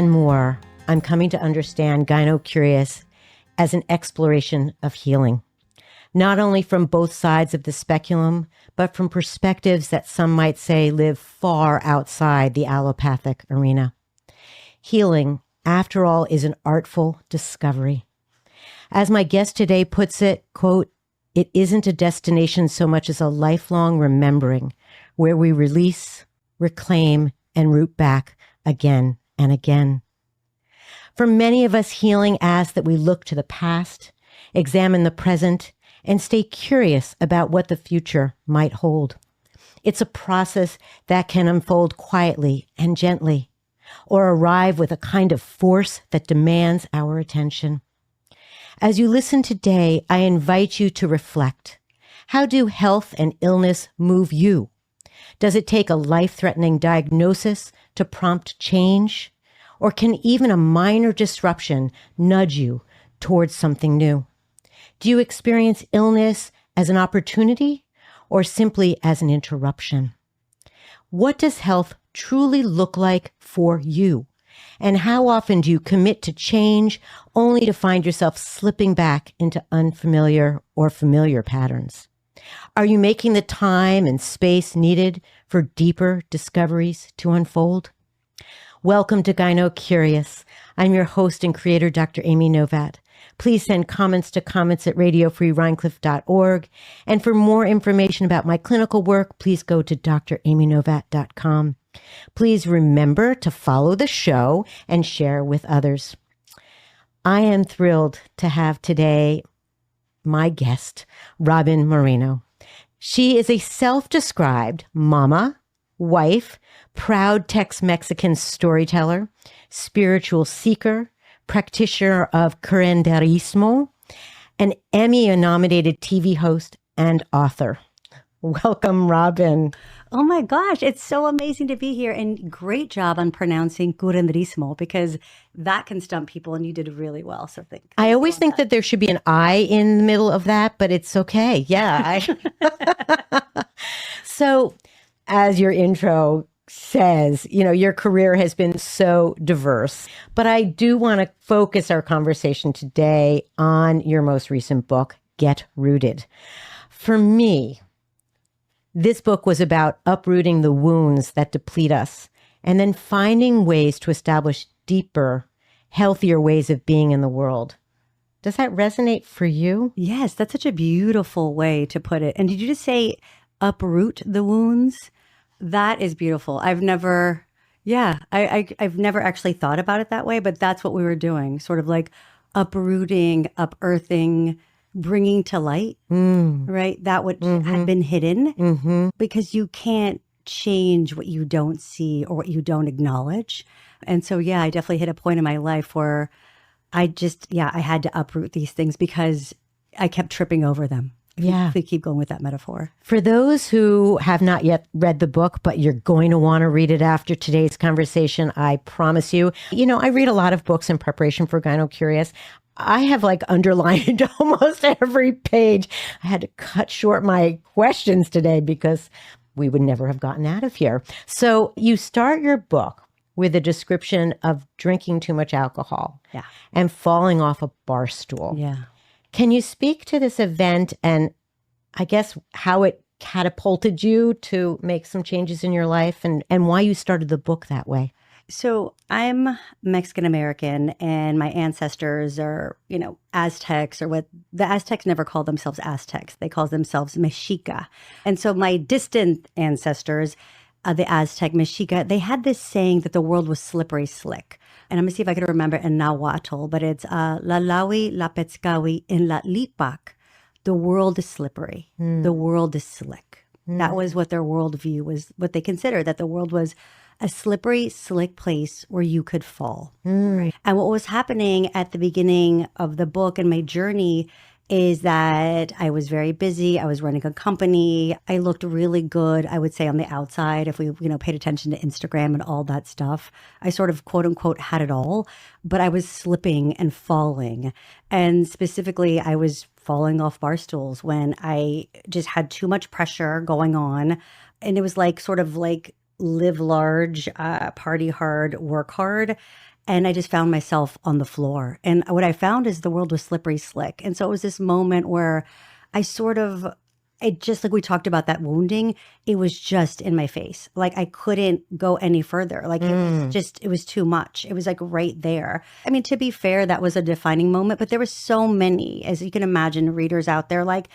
and more, I'm coming to understand GynoCurious as an exploration of healing, not only from both sides of the speculum, but from perspectives that some might say live far outside the allopathic arena. Healing, after all, is an artful discovery. As my guest today puts it, quote, "It isn't a destination so much as a lifelong remembering where we release, reclaim, and root back again and again." For many of us, healing asks that we look to the past, examine the present, and stay curious about what the future might hold. It's a process that can unfold quietly and gently, or arrive with a kind of force that demands our attention. As you listen today, I invite you to reflect. How do health and illness move you? Does it take a life-threatening diagnosis to prompt change? Or can even a minor disruption nudge you towards something new? Do you experience illness as an opportunity or simply as an interruption? What does health truly look like for you? And how often do you commit to change only to find yourself slipping back into unfamiliar or familiar patterns? Are you making the time and space needed for deeper discoveries to unfold? Welcome to GynoCurious. I'm your host and creator, Dr. Amy Novatt. Please send comments to comments@radiofreerhinecliffe.org. And for more information about my clinical work, please go to dramynovatt.com. Please remember to follow the show and share with others. I am thrilled to have today my guest, Robyn Moreno. She is a self-described mama, wife, proud Tex-Mexican storyteller, spiritual seeker, practitioner of curanderismo, an Emmy-nominated TV host, and author. Welcome, Robyn. Oh my gosh, it's so amazing to be here, and great job on pronouncing curanderismo, because that can stump people, and you did really well. So I always think that there should be an I in the middle of that, but it's okay. Yeah. So, as your intro says, your career has been so diverse, but I do want to focus our conversation today on your most recent book, Get Rooted. For me, this book was about uprooting the wounds that deplete us and then finding ways to establish deeper, healthier ways of being in the world. Does that resonate for you? Yes, that's such a beautiful way to put it. And did you just say uproot the wounds? That is beautiful. I've never actually thought about it that way, but that's what we were doing, sort of like uprooting, unearthing, bringing to light, right? That what had been hidden, because you can't change what you don't see or what you don't acknowledge. And so, I definitely hit a point in my life where I had to uproot these things because I kept tripping over them. If we keep going with that metaphor. For those who have not yet read the book, but you're going to want to read it after today's conversation, I promise you. I read a lot of books in preparation for GynoCurious. I have underlined almost every page. I had to cut short my questions today because we would never have gotten out of here. So you start your book with a description of drinking too much alcohol and falling off a bar stool. Can you speak to this event and I guess how it catapulted you to make some changes in your life and why you started the book that way? So I'm Mexican American, and my ancestors are, Aztecs, or what the Aztecs never called themselves Aztecs. They called themselves Mexica. And so my distant ancestors, the Aztec Mexica, they had this saying that the world was slippery slick. And I'm going to see if I can remember in Nahuatl, but it's Lalawi, Lapetskawi, in Latlipak. The world is slippery. The world is slick. That was what their worldview was, what they considered, that the world was a slippery, slick place where you could fall. And what was happening at the beginning of the book and my journey is that I was very busy. I was running a company. I looked really good, I would say, on the outside. If we, paid attention to Instagram and all that stuff, I sort of, quote unquote, had it all, but I was slipping and falling. And specifically, I was falling off bar stools when I just had too much pressure going on. And it was sort of like live large, party hard, work hard. And I just found myself on the floor. And what I found is the world was slippery slick. And so it was this moment where I sort of, it just like we talked about that wounding, it was just in my face. Like I couldn't go any further. Like it was just, it was too much. It was like right there. I mean, to be fair, that was a defining moment, but there were so many, as you can imagine, readers out there, like,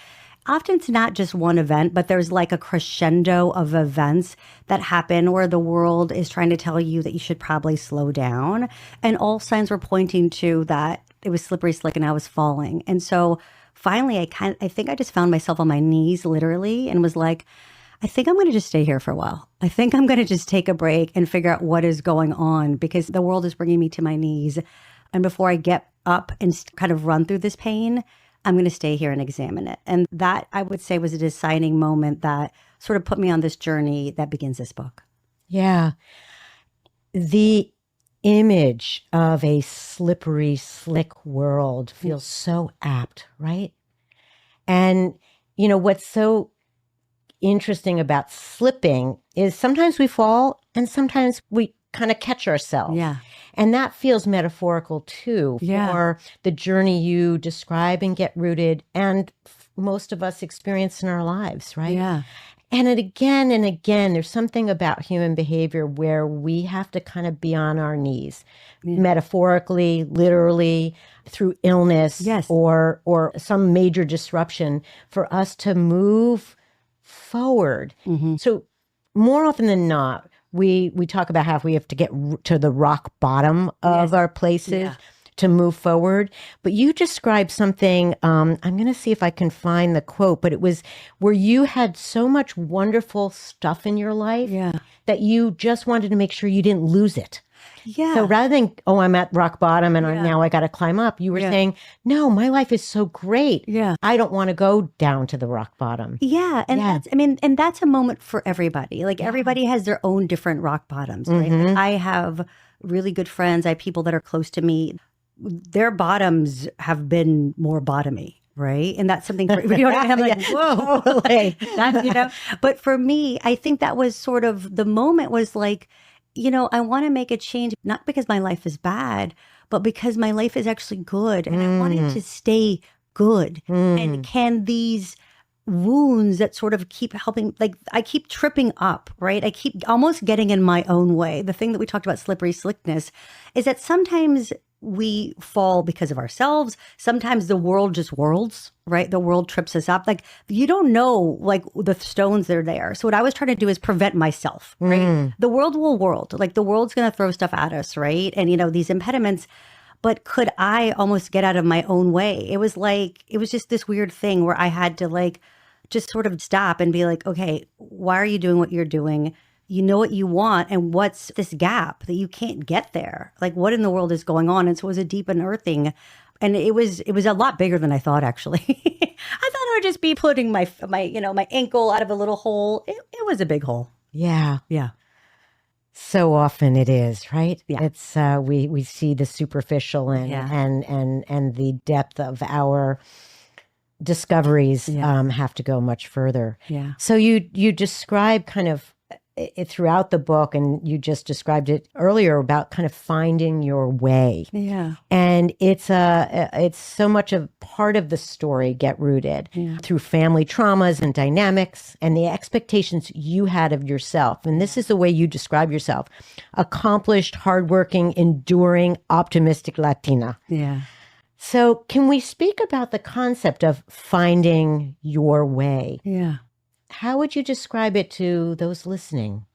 often it's not just one event, but there's like a crescendo of events that happen where the world is trying to tell you that you should probably slow down. And all signs were pointing to that it was slippery slick and I was falling. And so finally, I think I just found myself on my knees literally and was like, I think I'm going to just stay here for a while. I think I'm going to just take a break and figure out what is going on because the world is bringing me to my knees. And before I get up and kind of run through this pain, I'm going to stay here and examine it. And that, I would say, was a deciding moment that sort of put me on this journey that begins this book. Yeah. The image of a slippery, slick world feels so apt, right? And, you know, what's so interesting about slipping is sometimes we fall and sometimes we kind of catch ourselves. Yeah. And that feels metaphorical too Yeah. for the journey you describe and get rooted and most of us experience in our lives, right? Yeah. And and again, there's something about human behavior where we have to kind of be on our knees, metaphorically, literally, through illness or some major disruption for us to move forward. So more often than not, we talk about how we have to get to the rock bottom of our places to move forward. But you described something, I'm going to see if I can find the quote, but it was where you had so much wonderful stuff in your life that you just wanted to make sure you didn't lose it. Yeah. So rather than, oh, I'm at rock bottom and now I got to climb up, you were saying, no, my life is so great. Yeah. I don't want to go down to the rock bottom. Yeah. And that's, I mean, and that's a moment for everybody. Like everybody has their own different rock bottoms, right? Like, I have really good friends. I have people that are close to me. Their bottoms have been more bottomy. Right. And that's something for, you know, I'm like, whoa, like, that's, you know, but for me, I think that was sort of the moment was like, you know, I want to make a change, not because my life is bad, but because my life is actually good. And I want it to stay good. And can these wounds that sort of keep helping, like I keep tripping up, right? I keep almost getting in my own way. The thing that we talked about, slippery slickness, is that sometimes we fall because of ourselves. Sometimes the world just whirls, right? The world trips us up. Like you don't know, like the stones that are there. So what I was trying to do is prevent myself, right? The world will whirl. Like the world's going to throw stuff at us, right? And you know, these impediments, but could I almost get out of my own way? It was like, it was just this weird thing where I had to like, just sort of stop and be like, okay, why are you doing what you're doing? You know what you want, and what's this gap that you can't get there? Like, what in the world is going on? And so it was a deep unearthing, and it was a lot bigger than I thought. Actually, I thought it would just be putting my ankle out of a little hole. It was a big hole. Yeah. Yeah. So often it is, right? Yeah. It's we see the superficial and the depth of our discoveries have to go much further. Yeah. So you describe kind of throughout the book, and you just described it earlier about kind of finding your way. Yeah. And it's so much of part of the story, Get Rooted, through family traumas and dynamics and the expectations you had of yourself. And this is the way you describe yourself: accomplished, hardworking, enduring, optimistic Latina. Yeah. So can we speak about the concept of finding your way? Yeah. How would you describe it to those listening?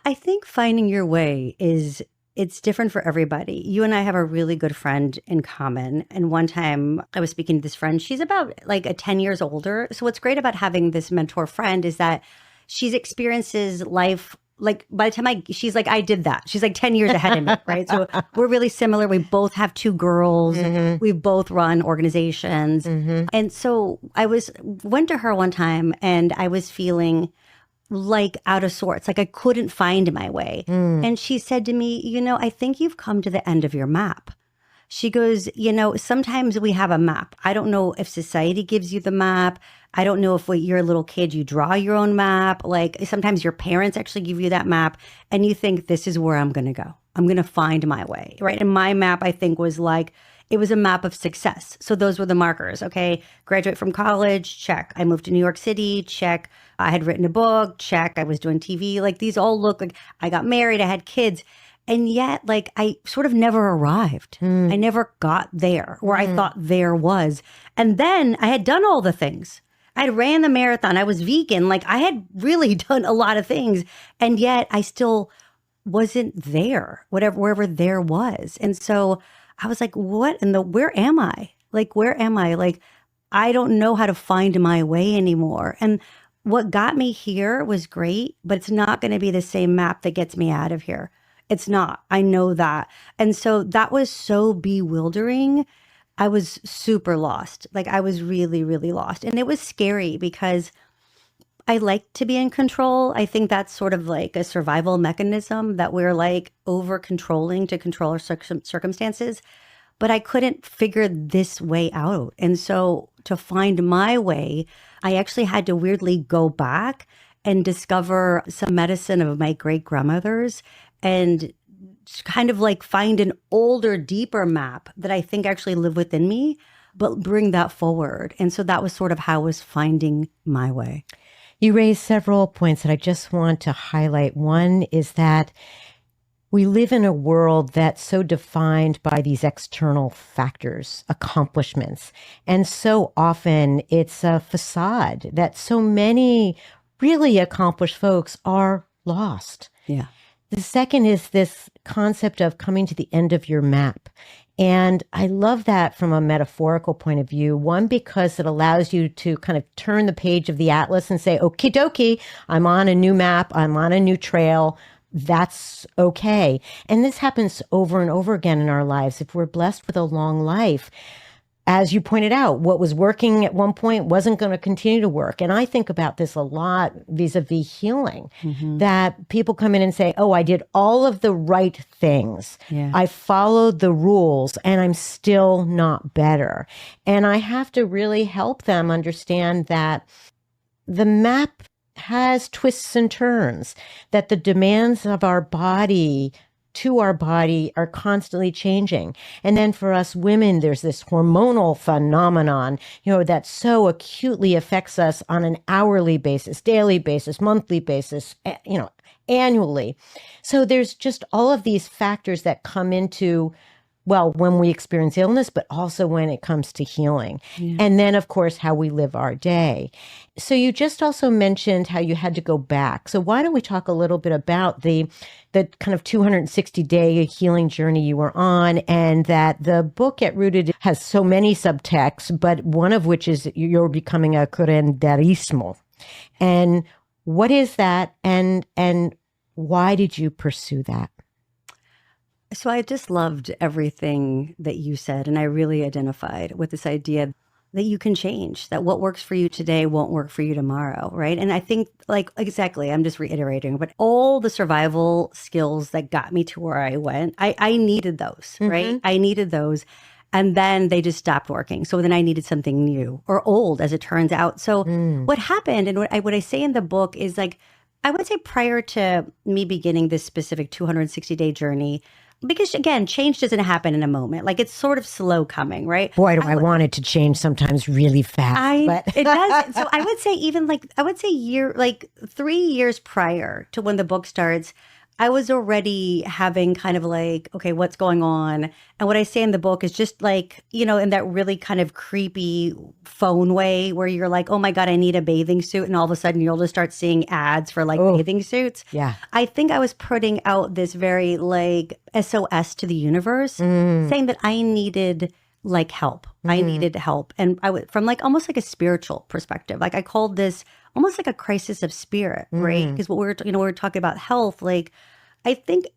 I think finding your way it's different for everybody. You and I have a really good friend in common. And one time I was speaking to this friend, she's about like 10 years older. So what's great about having this mentor friend is that she's experiences life. Like by the time she's like, I did that. She's like 10 years ahead of me, right? So we're really similar. We both have 2 girls. We both run organizations. And so I went to her one time and I was feeling like out of sorts, like I couldn't find my way. And she said to me, you know, I think you've come to the end of your map. She goes, you know, sometimes we have a map. I don't know if society gives you the map. I don't know if when you're a little kid, you draw your own map. Like sometimes your parents actually give you that map and you think, this is where I'm going to go. I'm going to find my way, right? And my map, I think, was like, it was a map of success. So those were the markers. Okay, graduate from college, check. I moved to New York City, check. I had written a book, check. I was doing TV. Like these all look like I got married, I had kids. And yet, like, I sort of never arrived. I never got there where I thought there was. And then I had done all the things. I had ran the marathon. I was vegan. Like I had really done a lot of things. And yet I still wasn't there, wherever there was. And so I was like, what in the, where am I? Like, where am I? Like, I don't know how to find my way anymore. And what got me here was great, but it's not going to be the same map that gets me out of here. It's not. I know that. And so that was so bewildering. I was super lost. Like I was really, really lost. And it was scary because I like to be in control. I think that's sort of like a survival mechanism that we're like over controlling to control our circumstances. But I couldn't figure this way out. And so to find my way, I actually had to weirdly go back and discover some medicine of my great grandmother's and kind of like find an older, deeper map that I think actually live within me, but bring that forward. And so that was sort of how I was finding my way. You raised several points that I just want to highlight. One is that we live in a world that's so defined by these external factors, accomplishments. And so often it's a facade that so many really accomplished folks are lost. Yeah. The second is this concept of coming to the end of your map. And I love that from a metaphorical point of view. One, because it allows you to kind of turn the page of the atlas and say, okie dokie, I'm on a new map. I'm on a new trail. That's okay. And this happens over and over again in our lives. If we're blessed with a long life, as you pointed out, what was working at one point wasn't going to continue to work. And I think about this a lot vis-a-vis healing, that people come in and say, oh, I did all of the right things. Yeah. I followed the rules and I'm still not better. And I have to really help them understand that the map has twists and turns, that the demands of our body to our body are constantly changing. And then for us women, there's this hormonal phenomenon, that so acutely affects us on an hourly basis, daily basis, monthly basis, annually. So there's just all of these factors that come into, well, when we experience illness, but also when it comes to healing. Yeah. And then, of course, how we live our day. So you just also mentioned how you had to go back. So why don't we talk a little bit about the kind of 260-day healing journey you were on, and that the book at Rooted has so many subtexts, but one of which is you're becoming a curanderismo. And what is that? And why did you pursue that? So I just loved everything that you said, and I really identified with this idea that you can change, that what works for you today won't work for you tomorrow, right? And I think, like, exactly, I'm just reiterating, but all the survival skills that got me to where I went, I needed those, right? I needed those. And then they just stopped working. So then I needed something new or old, as it turns out. So what happened, and what I say in the book is, like, I would say prior to me beginning this specific 260-day journey, because again, change doesn't happen in a moment. Like, it's sort of slow coming, right? Boy, do I want it to change sometimes really fast. But it does. So I would say even 3 years prior to when the book starts, I was already having kind of like, okay, what's going on? And what I say in the book is just like, in that really kind of creepy phone way where you're like, oh my God, I need a bathing suit. And all of a sudden you'll just start seeing ads for like bathing suits. Yeah. I think I was putting out this very like SOS to the universe, saying that I needed like help. I needed help. And I would, from like almost like a spiritual perspective, like I called this almost like a crisis of spirit, right? Because what we were talking about health, like I think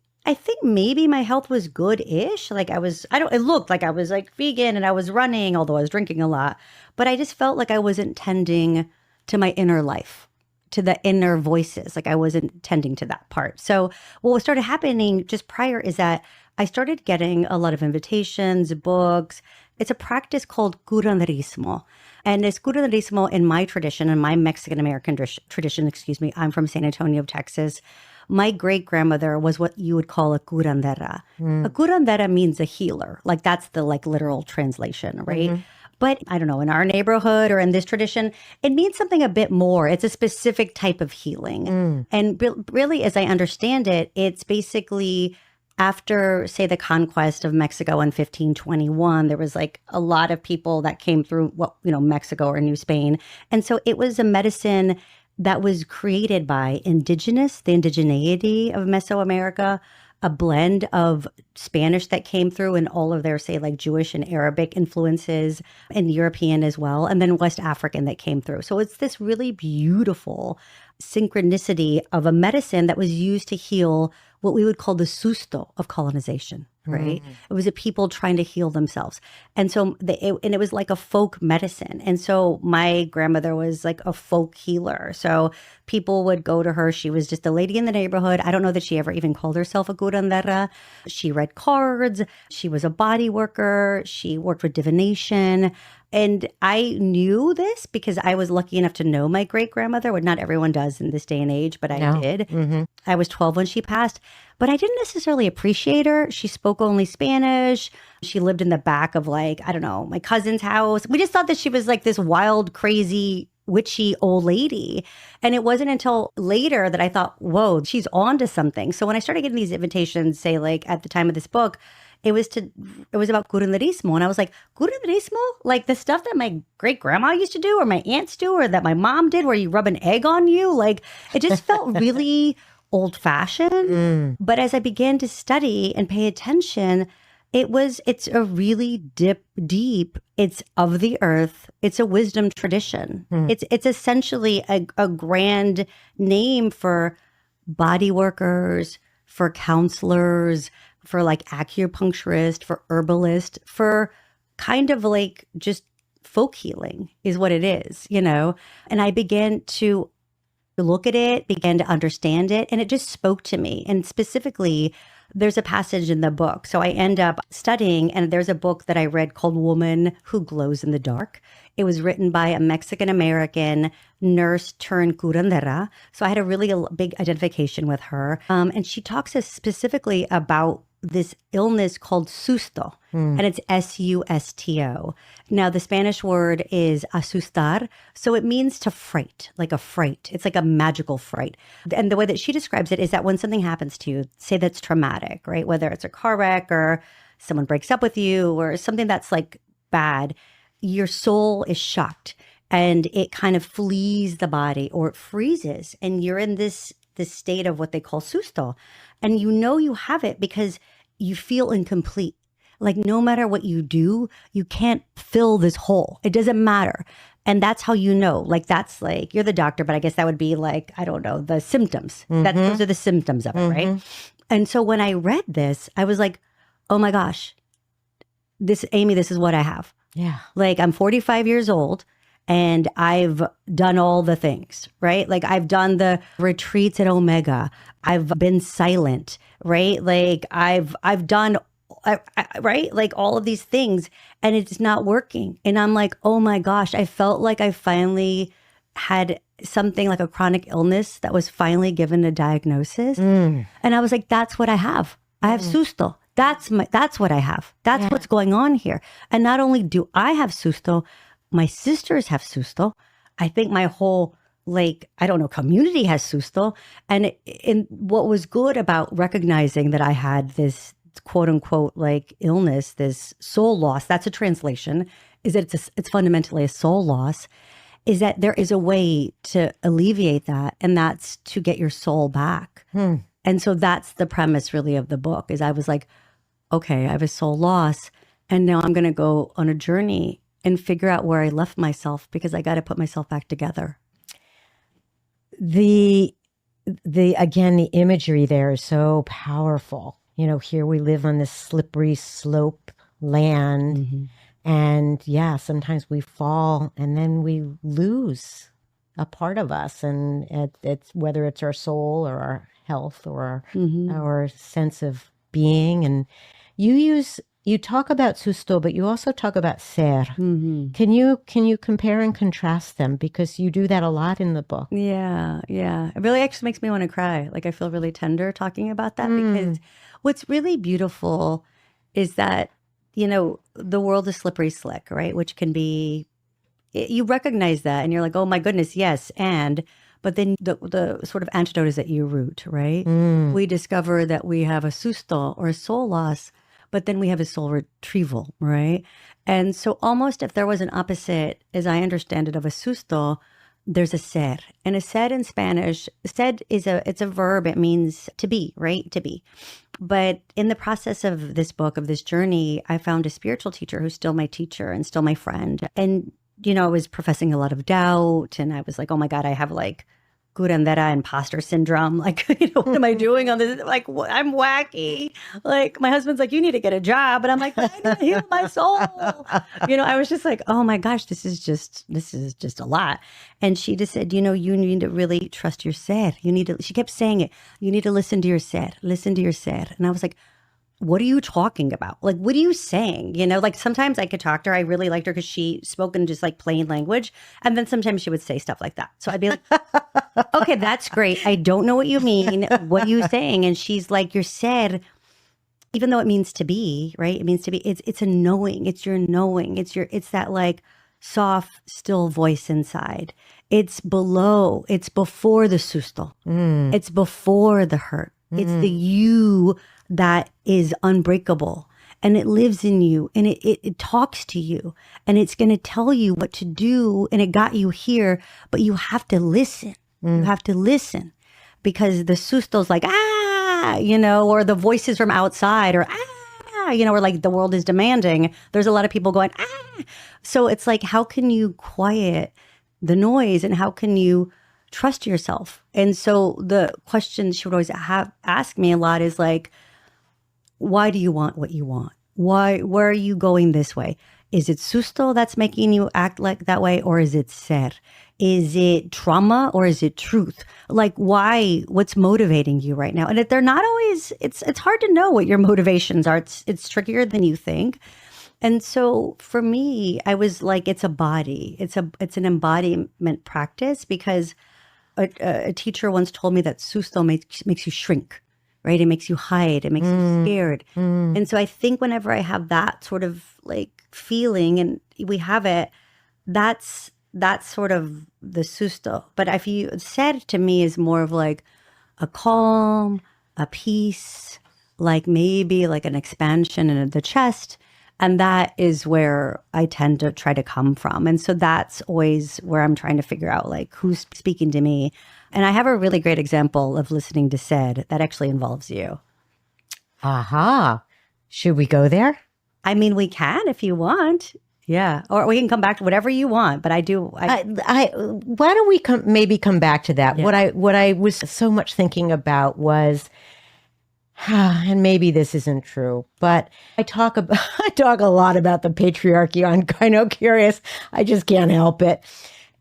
maybe my health was good-ish. Like it looked like I was like vegan and I was running, although I was drinking a lot, but I just felt like I wasn't tending to my inner life, to the inner voices. Like I wasn't tending to that part. So what started happening just prior is that I started getting a lot of invitations, books. It's a practice called curanderismo. And this curanderismo in my tradition, in my Mexican American tradition, excuse me, I'm from San Antonio, Texas. My great grandmother was what you would call a curandera. A curandera means a healer. Like that's the like literal translation, right? But I don't know, in our neighborhood or in this tradition, it means something a bit more. It's a specific type of healing. And really, as I understand it, it's basically after, say, the conquest of Mexico in 1521, there was like a lot of people that came through Mexico or New Spain. And so it was a medicine that was created by the indigeneity of Mesoamerica, a blend of Spanish that came through and all of their, say, like Jewish and Arabic influences, and European as well, and then West African that came through. So it's this really beautiful synchronicity of a medicine that was used to heal what we would call the susto of colonization, right? It was a people trying to heal themselves. And so it was like a folk medicine. And so my grandmother was like a folk healer. So people would go to her. She was just a lady in the neighborhood. I don't know that she ever even called herself a curandera. She read cards. She was a body worker. She worked with divination. And I knew this because I was lucky enough to know my great grandmother, what not everyone does in this day and age, but I did. I was 12 when she passed, but I didn't necessarily appreciate her. She spoke only Spanish. She lived in the back of like, I don't know, my cousin's house. We just thought that she was like this wild, crazy, witchy old lady. And it wasn't until later that I thought, whoa, she's on to something. So when I started getting these invitations, say like at the time of this book, it was about curanderismo. And I was like, curanderismo? Like the stuff that my great grandma used to do or my aunts do or that my mom did where you rub an egg on you. Like it just felt really old fashioned. But as I began to study and pay attention, it's a really deep, it's of the earth. It's a wisdom tradition. It's essentially a grand name for body workers, for counselors, for like acupuncturist, for herbalist, for kind of like just folk healing is what it is, And I began to look at it, began to understand it, and it just spoke to me. And specifically, there's a passage in the book. So I end up studying, and there's a book that I read called Woman Who Glows in the Dark. It was written by a Mexican-American nurse turned curandera. So I had a really big identification with her. And she talks specifically about this illness called susto, and it's susto. Now, the Spanish word is asustar, so it means to fright, like a fright. It's like a magical fright. And the way that she describes it is that when something happens to you, say that's traumatic, right? Whether it's a car wreck or someone breaks up with you or something that's like bad, your soul is shocked and it kind of flees the body or it freezes, and you're in this state of what they call susto. And you have it because you feel incomplete. Like no matter what you do, you can't fill this hole. It doesn't matter. And that's how you know. Like that's like, you're the doctor, but I guess that would be like, I don't know, the symptoms. Those are the symptoms of it, right? And so when I read this, I was like, oh my gosh, Amy, this is what I have. Yeah. Like I'm 45 years old. And I've done all the things, right? Like I've done the retreats at Omega. I've been silent, right? Like I've done, right? Like all of these things, and it's not working. And I'm like, oh my gosh, I felt like I finally had something like a chronic illness that was finally given a diagnosis. And I was like, that's what I have. I have susto. That's what I have. That's what's going on here. And not only do I have susto, my sisters have susto. I think my whole, community has susto. And what was good about recognizing that I had this quote unquote illness, this soul loss, that's a translation, is that it's fundamentally a soul loss, is that there is a way to alleviate that. And that's to get your soul back. And so that's the premise really of the book is I was like, okay, I have a soul loss. And now I'm going to go on a journey and figure out where I left myself because I got to put myself back together. The imagery there is so powerful. Here we live on this slippery slope land, and sometimes we fall and then we lose a part of us, and it's whether it's our soul or our health or our sense of being. And you talk about susto, but you also talk about ser. Mm-hmm. Can you compare and contrast them? Because you do that a lot in the book. Yeah, yeah. It really actually makes me want to cry. Like I feel really tender talking about that because what's really beautiful is that, the world is slippery slick, right? Which can be, you recognize that and you're like, oh my goodness, yes. But then the sort of antidote is at your root, right? We discover that we have a susto or a soul loss, but then we have a soul retrieval, right? And so almost if there was an opposite, as I understand it, of a susto, there's a ser. And a ser in Spanish, sed it's a verb. It means to be, right? To be. But in the process of this book, of this journey, I found a spiritual teacher who's still my teacher and still my friend. And, I was professing a lot of doubt and I was like, oh my God, I have like curandera imposter syndrome. Like, what am I doing on this? Like, I'm wacky. Like, my husband's like, you need to get a job. And I'm like, I need to heal my soul. I was just like, oh my gosh, this is just a lot. And she just said, you need to really trust your ser. She kept saying it. You need to listen to your ser, listen to your ser. And I was like, what are you talking about? Like, what are you saying? Like sometimes I could talk to her. I really liked her because she spoke in just like plain language. And then sometimes she would say stuff like that. So I'd be like, okay, that's great. I don't know what you mean. What are you saying? And she's like, you're said, even though it means to be, right? It means to be, it's a knowing. It's your knowing. It's that like soft, still voice inside. It's below, it's before the susto. It's before the hurt. It's the you that is unbreakable and it lives in you and it talks to you and it's going to tell you what to do and it got you here, but you have to listen. You have to listen because the susto's like, or the voices from outside or, or like the world is demanding. There's a lot of people going, So it's like, how can you quiet the noise and how can you trust yourself? And so the question she would always ask me a lot is like, why do you want what you want? Where are you going this way? Is it susto that's making you act like that way? Or is it ser? Is it trauma or is it truth? Like why, what's motivating you right now? And if they're not always, it's hard to know what your motivations are. It's trickier than you think. And so for me, I was like, it's a body. It's an embodiment practice because a teacher once told me that susto makes you shrink. Right? It makes you hide. It makes you scared. And so I think whenever I have that sort of like feeling and we have it, that's sort of the susto. But if you said to me is more of like a calm, a peace, like maybe like an expansion in the chest. And that is where I tend to try to come from. And so that's always where I'm trying to figure out like who's speaking to me. And I have a really great example of listening to said that actually involves you. Aha. Should we go there? I mean, we can if you want. Yeah. Or we can come back to whatever you want. But why don't we maybe come back to that? Yeah. What I was so much thinking about was, and maybe this isn't true, but I talk a lot about the patriarchy on GynoCurious. I just can't help it.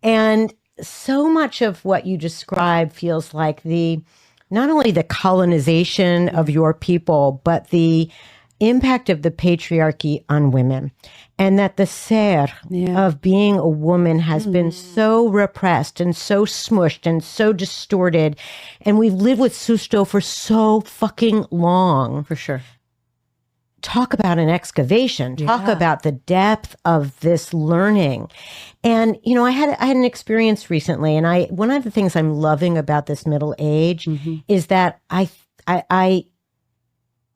And so much of what you describe feels like not only the colonization of your people, but the impact of the patriarchy on women. And that the ser of being a woman has been so repressed and so smushed and so distorted. And we've lived with susto for so fucking long. For sure. Talk about an excavation. Talk about the depth of this learning. And, I had an experience recently. And one of the things I'm loving about this middle age is that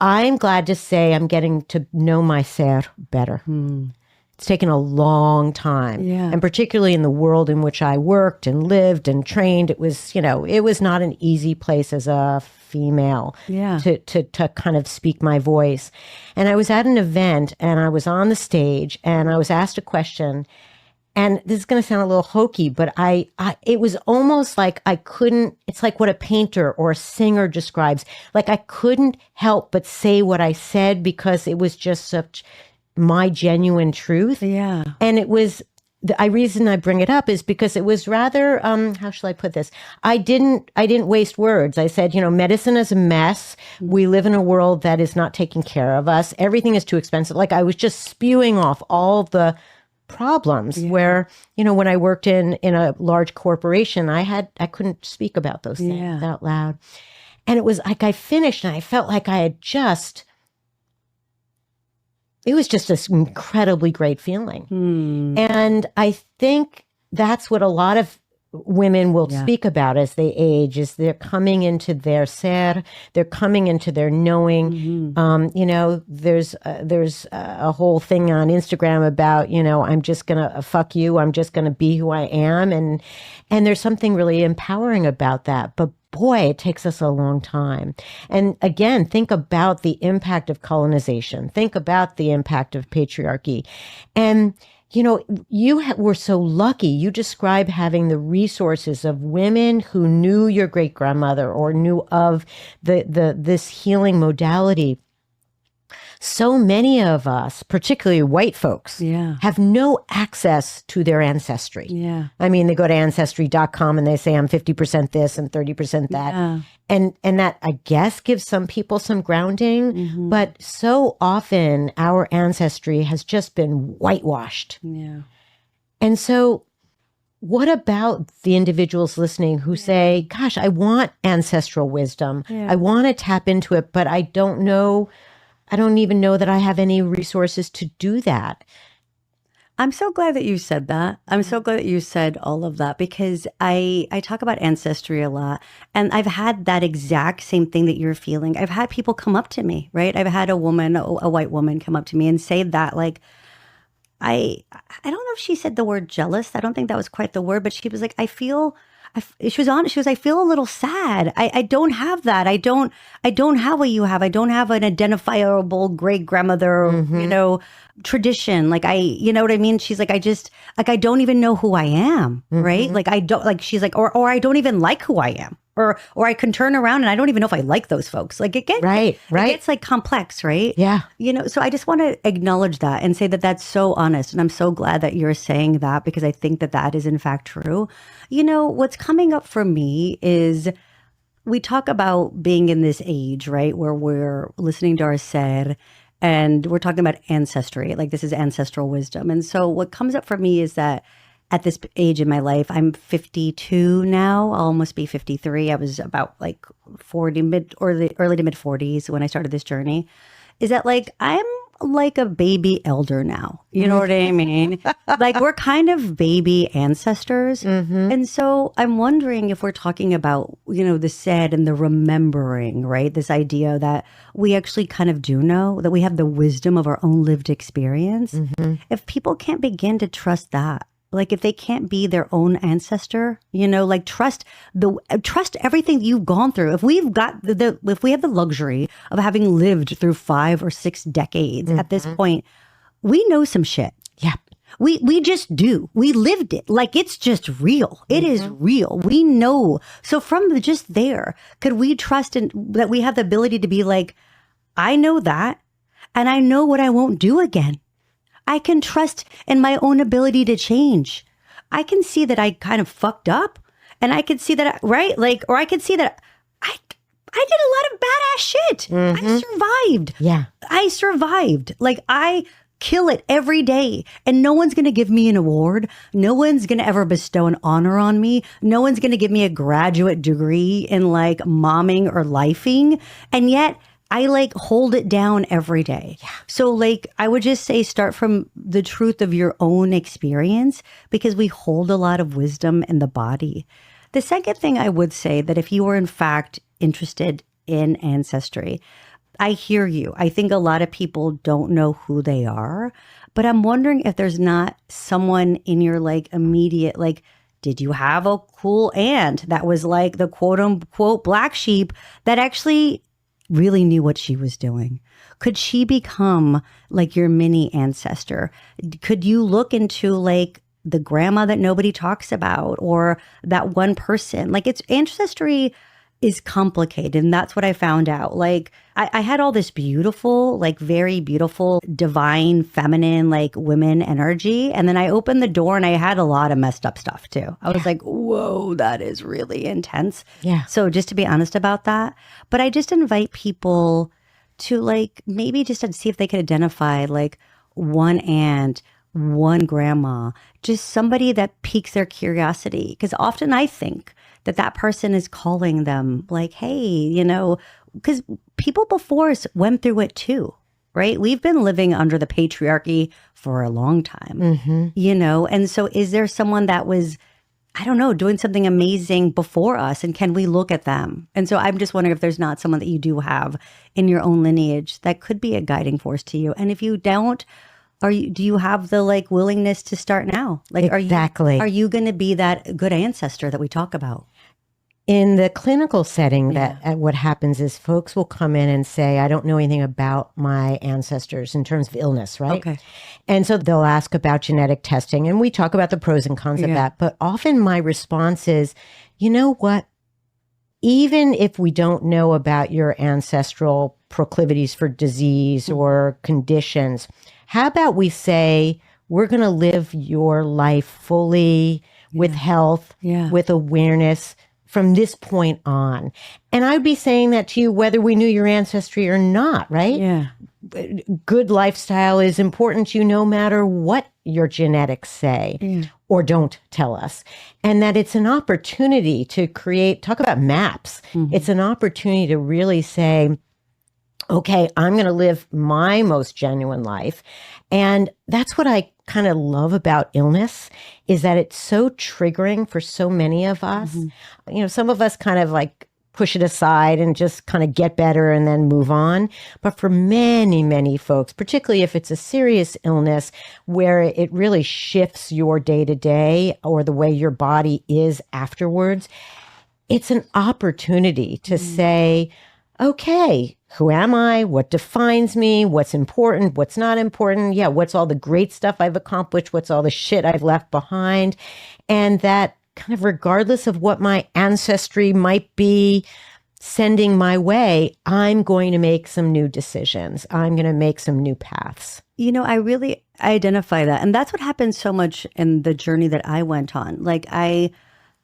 I'm glad to say I'm getting to know my ser better. It's taken a long time. Yeah. And particularly in the world in which I worked and lived and trained, it was not an easy place as a female to kind of speak my voice. And I was at an event and I was on the stage and I was asked a question. And this is going to sound a little hokey, but it was almost like it's like what a painter or a singer describes. Like I couldn't help but say what I said because it was just such my genuine truth. Yeah. And it was the reason I bring it up is because it was rather, how shall I put this? I didn't waste words. I said, medicine is a mess. We live in a world that is not taking care of us. Everything is too expensive. Like I was just spewing off all the problems where, when I worked in a large corporation, I couldn't speak about those things out loud. And it was like I finished and I felt like I had it was just this incredibly great feeling. And I think that's what a lot of women will speak about as they age, is they're coming into their ser, they're coming into their knowing. There's a whole thing on Instagram about, I'm just going to fuck you. I'm just going to be who I am. And there's something really empowering about that. But boy, it takes us a long time. And again, think about the impact of colonization. Think about the impact of patriarchy. And, you were so lucky. You describe having the resources of women who knew your great grandmother or knew of this healing modality. So many of us, particularly white folks, have no access to their ancestry. I mean, they go to ancestry.com and they say, I'm 50% this and 30% that. And that, I guess, gives some people some grounding. But so often our ancestry has just been whitewashed. And so what about the individuals listening who say, gosh, I want ancestral wisdom. I want to tap into it, but I don't even know that I have any resources to do that. I'm so glad that you said that. I'm so glad that you said all of that, because I talk about ancestry a lot, and I've had that exact same thing that you're feeling. I've had people come up to me, right? I've had a white woman come up to me and say that, like, I don't know if she said the word jealous. I don't think that was quite the word, but she was like, she was honest. She was, I feel a little sad. I don't have that. I don't have what you have. I don't have an identifiable great grandmother, tradition. Like you know what I mean? She's like, I don't even know who I am. Right. Like she's like, or I don't even like who I am. Or I can turn around and I don't even know if I like those folks. Like it gets, It gets like complex, right? Yeah. So I just want to acknowledge that and say that that's so honest. And I'm so glad that you're saying that, because I think that is in fact true. What's coming up for me is we talk about being in this age, right, where we're listening to our ser and we're talking about ancestry. Like this is ancestral wisdom. And so what comes up for me is that at this age in my life, I'm 52 now. I'll almost be 53. I was about like 40, early to mid 40s when I started this journey. Is that like I'm like a baby elder now? You know what I mean? Like we're kind of baby ancestors. And so I'm wondering if we're talking about, the said and the remembering, right? This idea that we actually kind of do know, that we have the wisdom of our own lived experience. If people can't begin to trust that, like if they can't be their own ancestor, like trust everything you've gone through. If we've got if we have the luxury of having lived through 5 or 6 decades at this point, we know some shit. Yeah. We just do. We lived it. Like it's just real. It is real. We know. So from just there, could we trust that we have the ability to be like, I know that, and I know what I won't do again. I can trust in my own ability to change. I can see that I kind of fucked up, and I can see that, right? Like, or I can see that I did a lot of badass shit. I survived. Yeah. I survived. Like I kill it every day, and no one's going to give me an award. No one's going to ever bestow an honor on me. No one's going to give me a graduate degree in like momming or lifing. And yet I like hold it down every day. Yeah. So like, I would just say start from the truth of your own experience, because we hold a lot of wisdom in the body. The second thing I would say, that if you are in fact interested in ancestry, I hear you. I think a lot of people don't know who they are, but I'm wondering if there's not someone in your like immediate, like, did you have a cool aunt that was like the quote unquote black sheep that actually really knew what she was doing? Could she become like your mini ancestor? Could you look into like the grandma that nobody talks about, or that one person? Like it's ancestry is complicated. And that's what I found out. Like I had all this beautiful, like very beautiful, divine, feminine, like women energy. And then I opened the door and I had a lot of messed up stuff too. I was like, whoa, that is really intense. Yeah. So just to be honest about that, but I just invite people to like maybe just to see if they could identify like one aunt, one grandma, just somebody that piques their curiosity. Because often I think that that person is calling them like, hey, you know, because people before us went through it too, right? We've been living under the patriarchy for a long time, you know? And so is there someone that was, I don't know, doing something amazing before us, and can we look at them? And so I'm just wondering if there's not someone that you do have in your own lineage that could be a guiding force to you. And if you don't, do you have the like willingness to start now? Like, Exactly. Are you going to be that good ancestor that we talk about? In the clinical setting, what happens is folks will come in and say, I don't know anything about my ancestors in terms of illness, right? Okay. And so they'll ask about genetic testing, and we talk about the pros and cons of that. But often my response is, you know what? Even if we don't know about your ancestral proclivities for disease or conditions, how about we say, we're going to live your life fully with health, with awareness from this point on. And I'd be saying that to you whether we knew your ancestry or not, right? Yeah. Good lifestyle is important to you no matter what your genetics say or don't tell us. And that it's an opportunity to create, talk about maps. It's an opportunity to really say, okay, I'm going to live my most genuine life. And that's what I kind of love about illness, is that it's so triggering for so many of us. You know, some of us kind of like push it aside and just kind of get better and then move on. But for many, many folks, particularly if it's a serious illness where it really shifts your day to day or the way your body is afterwards, it's an opportunity to say, okay, who am I? What defines me? What's important? What's not important? Yeah, what's all the great stuff I've accomplished? What's all the shit I've left behind? And that kind of regardless of what my ancestry might be sending my way, I'm going to make some new decisions. I'm going to make some new paths. You know, I really identify that. And that's what happened so much in the journey that I went on. Like I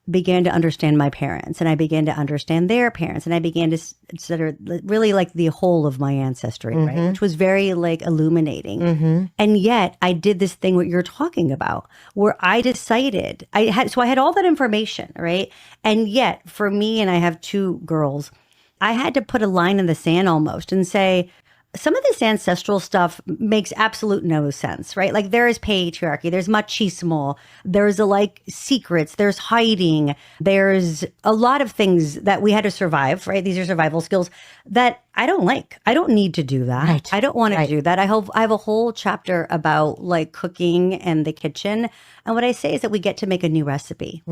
began to understand my parents, and I began to understand their parents, and I began to consider really like the whole of my ancestry, right? Which was very like illuminating. And yet I did this thing what you're talking about, where I decided I had all that information, right? And yet for me, and I have two girls, I had to put a line in the sand almost and say, some of this ancestral stuff makes absolute no sense, right? Like there is patriarchy, there's machismo, there's like secrets, there's hiding, there's a lot of things that we had to survive, right? These are survival skills that I don't like. I don't need to do that. Right. I don't want to do that. I have a whole chapter about like cooking and the kitchen. And what I say is that we get to make a new recipe.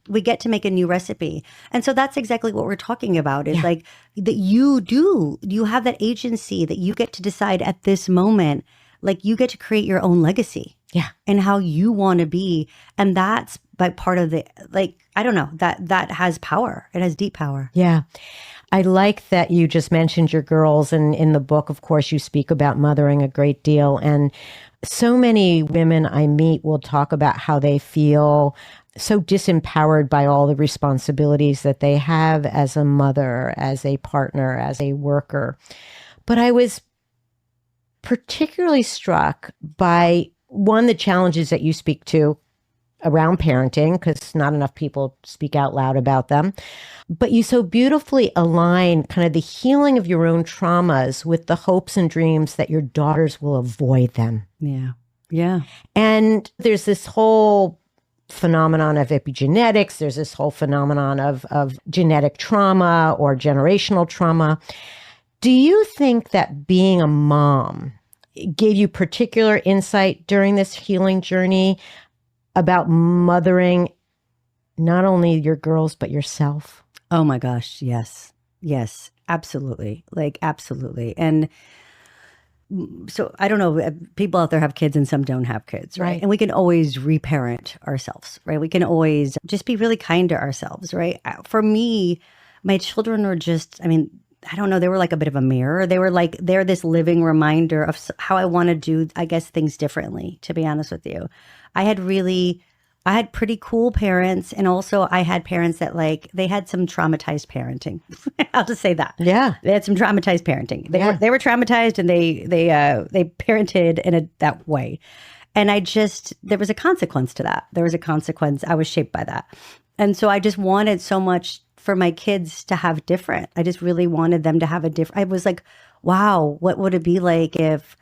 We get to make a new recipe. And so that's exactly what we're talking about is like that you have that agency that you get to decide at this moment, like you get to create your own legacy. Yeah. And how you want to be. And that's by part of the, like, I don't know, that has power. It has deep power. Yeah. I like that you just mentioned your girls, and in the book, of course, you speak about mothering a great deal. And so many women I meet will talk about how they feel so disempowered by all the responsibilities that they have as a mother, as a partner, as a worker. But I was particularly struck by, one, the challenges that you speak to around parenting, because not enough people speak out loud about them. But you so beautifully align kind of the healing of your own traumas with the hopes and dreams that your daughters will avoid them. Yeah. Yeah. And there's this whole phenomenon of epigenetics. There's this whole phenomenon of genetic trauma or generational trauma. Do you think that being a mom gave you particular insight during this healing journey about mothering not only your girls, but yourself? Oh my gosh. Yes. Yes. Absolutely. Like, absolutely. And so I don't know, people out there have kids and some don't have kids, right? And we can always reparent ourselves, right? We can always just be really kind to ourselves, right? For me, my children were just, I mean, I don't know, they were like a bit of a mirror. They're this living reminder of how I want to do, I guess, things differently, to be honest with you. I had pretty cool parents. And also I had parents that they had some traumatized parenting. I'll just say that. Yeah. They had some traumatized parenting. They were traumatized, and they parented in that way. And there was a consequence to that. There was a consequence. I was shaped by that. And so I just wanted so much for my kids to have different. I just really wanted them to have a different. I was like, wow, what would it be like if,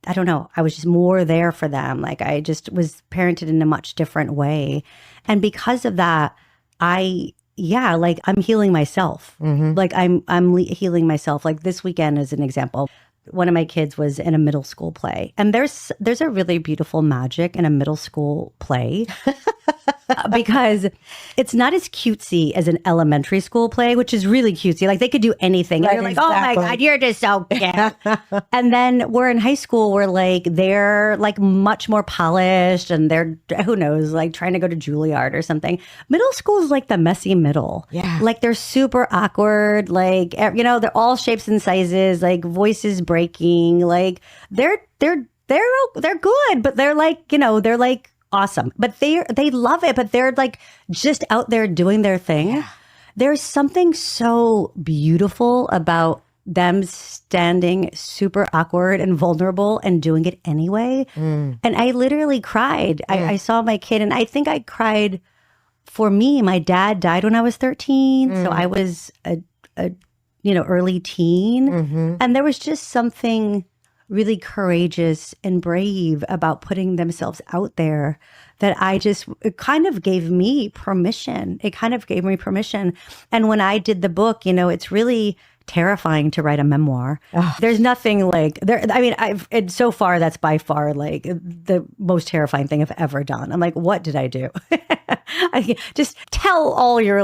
I don't know, I was just more there for them. Like I just was parented in a much different way. And because of that, I'm healing myself. Like I'm healing myself. Like this weekend, as an example, one of my kids was in a middle school play, and there's a really beautiful magic in a middle school play because it's not as cutesy as an elementary school play, which is really cutesy. Like they could do anything. Right, and you're like, oh my God, you're just so cute. And then we're in high school where they're much more polished, and they're, who knows, trying to go to Juilliard or something. Middle school is like the messy middle. Yeah. Like they're super awkward. They're all shapes and sizes, voices breaking. They're good, but they're awesome. But they love it, but they're just out there doing their thing. Yeah. There's something so beautiful about them standing super awkward and vulnerable and doing it anyway. And I literally cried. I saw my kid, and I think I cried for me. My dad died when I was 13. So I was a early teen. And there was just something really courageous and brave about putting themselves out there that it kind of gave me permission. And when I did the book, it's really terrifying to write a memoir. Ugh. There's nothing so far, that's by far the most terrifying thing I've ever done. I'm like, what did I do? I just tell all your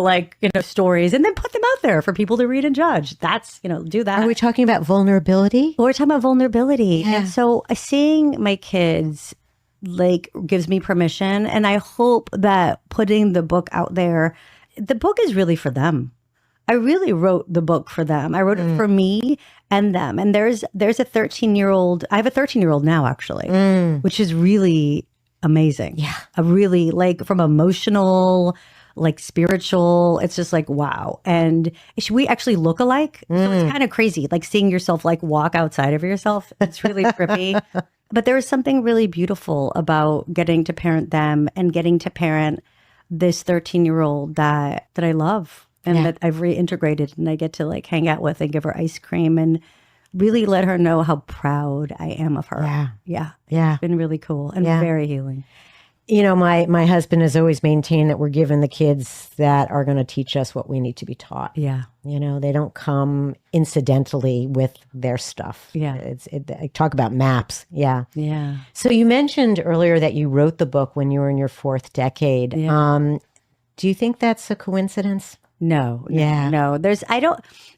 stories and then put them out there for people to read and judge. That's, do that. Are we talking about vulnerability? We're talking about vulnerability. Yeah. And so seeing my kids gives me permission. And I hope that putting the book out there, the book is really for them. I really wrote the book for them. I wrote it for me and them. And there's a 13-year-old. I have a 13-year-old now, actually, which is really amazing. Yeah. I really from emotional, spiritual. It's just wow. And we actually look alike. So it's kind of crazy, seeing yourself walk outside of yourself. It's really trippy. But there was something really beautiful about getting to parent them and getting to parent this 13-year-old that I love. And that I've reintegrated, and I get to hang out with and give her ice cream and really let her know how proud I am of her. Yeah. Yeah. Yeah. It's been really cool and very healing. My husband has always maintained that we're given the kids that are going to teach us what we need to be taught. Yeah. They don't come incidentally with their stuff. Yeah. I talk about maps. Yeah. Yeah. So you mentioned earlier that you wrote the book when you were in your 4th decade. Yeah. Do you think that's a coincidence? No. Yeah. No.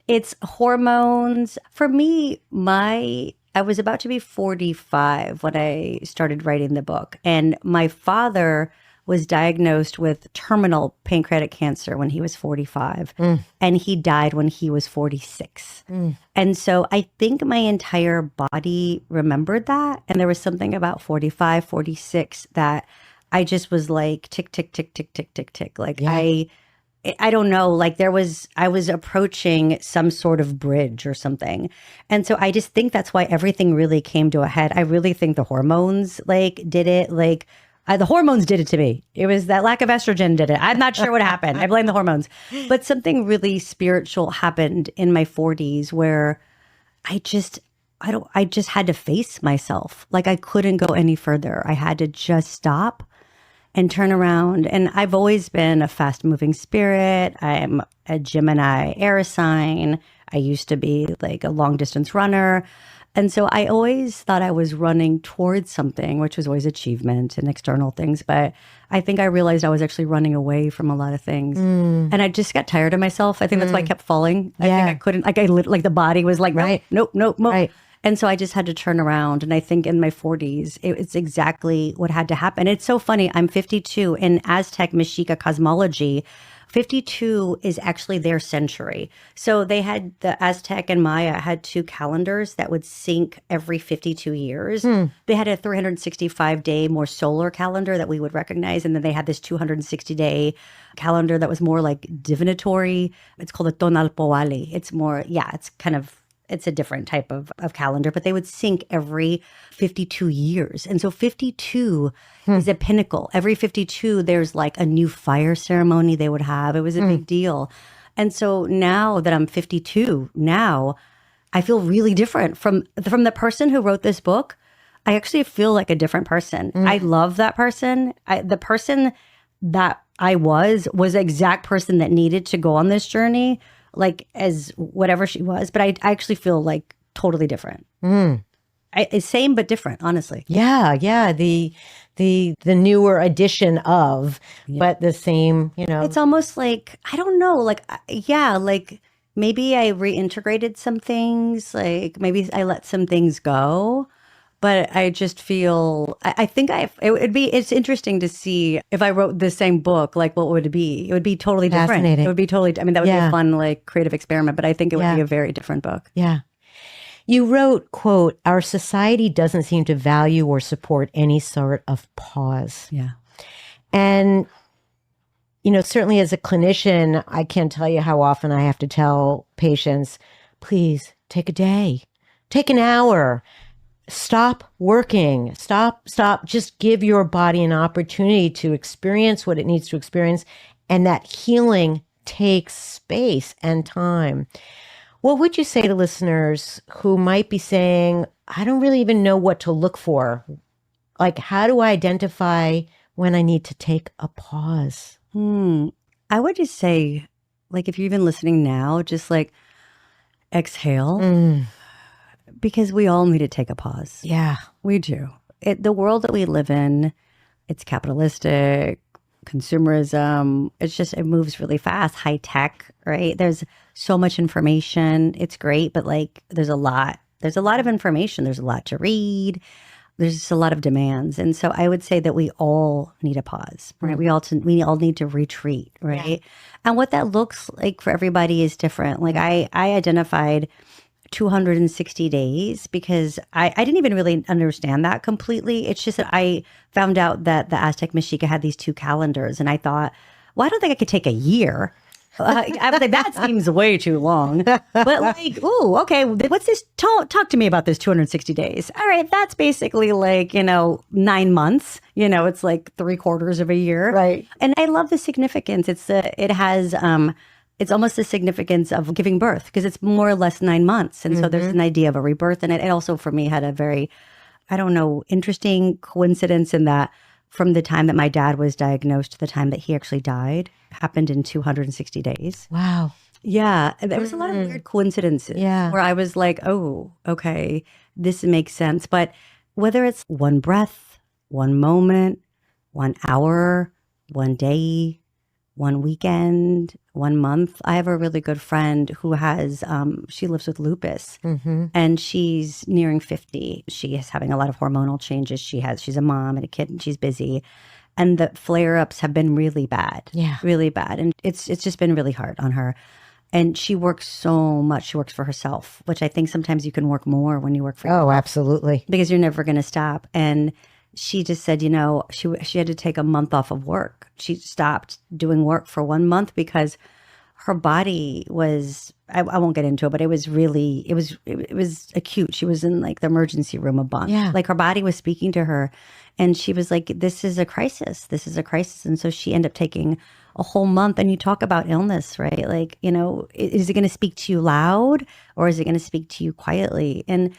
It's hormones. For me, I was about to be 45 when I started writing the book. And my father was diagnosed with terminal pancreatic cancer when he was 45. And he died when he was 46. And so I think my entire body remembered that. And there was something about 45, 46 that I just was tick, tick, tick, tick, tick, tick, tick. I don't know, I was approaching some sort of bridge or something. And so I just think that's why everything really came to a head. I really think the hormones did it. The hormones did it to me. It was that lack of estrogen did it. I'm not sure what happened. I blame the hormones. But something really spiritual happened in my 40s where I just had to face myself. I couldn't go any further. I had to just stop and turn around. And I've always been a fast moving spirit. I'm a Gemini air sign. I used to be a long distance runner. And so I always thought I was running towards something, which was always achievement and external things. But I think I realized I was actually running away from a lot of things. And I just got tired of myself. I think that's why I kept falling. I think I couldn't, the body was right. nope. Right. And so I just had to turn around. And I think in my 40s, it's exactly what had to happen. It's so funny. I'm 52. In Aztec Mexica cosmology, 52 is actually their century. So they had the Aztec and Maya had two calendars that would sync every 52 years. They had a 365-day more solar calendar that we would recognize. And then they had this 260-day calendar that was more like divinatory. It's called a tonalpoali. It's more, it's a different type of calendar, but they would sync every 52 years. And so 52 is a pinnacle. Every 52, there's like a new fire ceremony they would have. It was a big deal. And so now that I'm 52, now I feel really different from the person who wrote this book. I actually feel like a different person. I love that person. The person that I was the exact person that needed to go on this journey, like as whatever she was. But I actually feel like totally different. Same but different, honestly. Yeah. The newer edition of, but the same, It's almost like, I don't know, like maybe I reintegrated some things, like maybe I let some things go. But I just feel, I think it's interesting to see if I wrote the same book, like what would it be? It would be totally different. Fascinating. It would be totally, that would be a fun, like creative experiment, but I think it would be a very different book. Yeah. You wrote, quote, "Our society doesn't seem to value or support any sort of pause." Yeah. And, certainly as a clinician, I can't tell you how often I have to tell patients, please take a day, take an hour. Stop working. Stop. Just give your body an opportunity to experience what it needs to experience. And that healing takes space and time. What would you say to listeners who might be saying, I don't really even know what to look for? Like, how do I identify when I need to take a pause? I would just say, like, if you're even listening now, just like exhale. Because we all need to take a pause. Yeah. We do. The world that we live in, it's capitalistic, consumerism. It moves really fast, high tech, right? There's so much information. It's great, but like there's a lot of information. There's a lot to read. There's just a lot of demands. And so I would say that we all need a pause, right? We all need to retreat, right? Yeah. And what that looks like for everybody is different. Like I identified 260 days because I didn't even really understand that completely. It's just that I found out that the Aztec Mexica had these two calendars and I thought, well, I don't think I could take a year. I was like, that seems way too long. But like, ooh, okay, what's this? Talk to me about this 260 days. All right, that's basically like, 9 months. It's like 3/4 of a year. Right. And I love the significance. It's almost the significance of giving birth because it's more or less 9 months. And so there's an idea of a rebirth. And it also for me had a very, interesting coincidence in that from the time that my dad was diagnosed to the time that he actually died happened in 260 days. Wow. Yeah. There was a lot of weird coincidences where I was like, oh, okay, this makes sense. But whether it's one breath, one moment, 1 hour, one day, one weekend, 1 month. I have a really good friend who has, she lives with lupus and she's nearing 50. She is having a lot of hormonal changes. She's a mom and a kid and she's busy. And the flare-ups have been really bad. Yeah. Really bad. And it's just been really hard on her. And she works so much. She works for herself, which I think sometimes you can work more when you work for yourself. Oh, absolutely. Because you're never going to stop. And she just said, she had to take a month off of work. She stopped doing work for 1 month because her body was, I won't get into it, but it was really, it was acute. She was in like the emergency room a bunch. Yeah. Like her body was speaking to her and she was like, this is a crisis. This is a crisis. And so she ended up taking a whole month. And you talk about illness, right? Like, is it going to speak to you loud or is it going to speak to you quietly? And